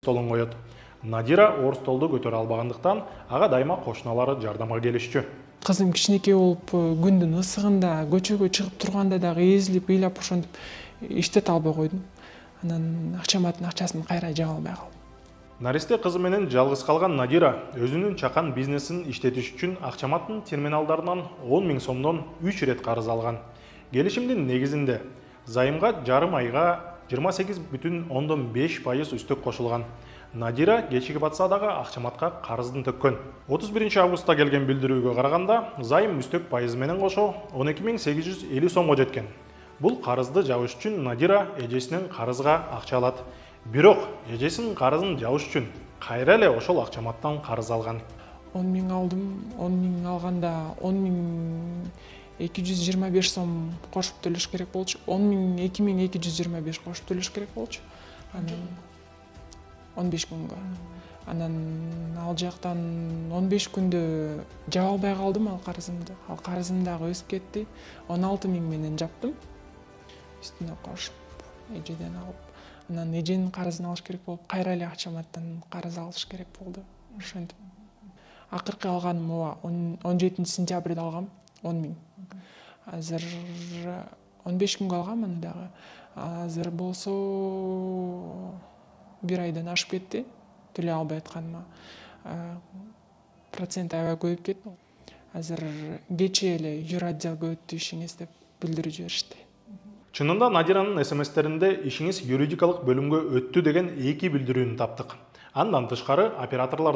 столун коет. Надира оор столду көтөрө албагандыктан ага дайыма кошуналары жардамга келишчү. Кызым кичинекей болуп күндүн ысыгында көчөгө чыгып турганда дагы эзилип ыйлап ошентип иштете албай койдум. Анан акчаматтын акчасын кайра жаба албай калдым. Наристе кызы менен жалгыз калган Надира өзүнүн чакан бизнесин иштетиш үчүн Акчаматтын терминалдарынан 10 000 сомдон 3 ирет карыз алган. Келишимдин негизинде зайымга жарым айга 28,5% үстөк кошулган. Надира кечиги батса дагы Акчаматка карыздын төккөн. 31 августта келген билдирүүгө караганда, зайым үстөк пайыз менен кошо 12,850 сомго жеткен. Бул карызды жабыш үчүн Надира эжесинен карызга акча алат. Бирок эжесинин карызын жабыш үчүн кайра эле ошол Акчаматтан карыз алган. 10 000 алдым. 10 000 алганда 10,225 сом кошуп төлөш керек болчу. 2,225 кошуп төлөш керек болчу. Анан 15 күнгө. Анан ал жактан 15 күндө жаба албай калдым ал карызымды. Ал карызым дагы өсүп кетти. 16 000 менен жаптым. Үстүнө кошуп, эжеден алып. Анан эженин карызын алыш керек болуп, кайра эле Акчаматтан карыз алыш керек болду. Ошентип. Акыркы алганым 17 сентябрда алгам 10 000. Азыр 15 күнгө алгам аны дагы. Азыр болсо 1 айдан ашып кетти. Төлөй албай атканыма. Процент аябай көбөйүп кетти. Азыр кечээ эле юротделге өттү ишиңиз деп билдирүү жиберишти. Чынында Надиранын СМС-теринде ишиңиз юридикалык бөлүмгө өттү деген 2 билдирүүнү таптык. Андан тышкары операторлор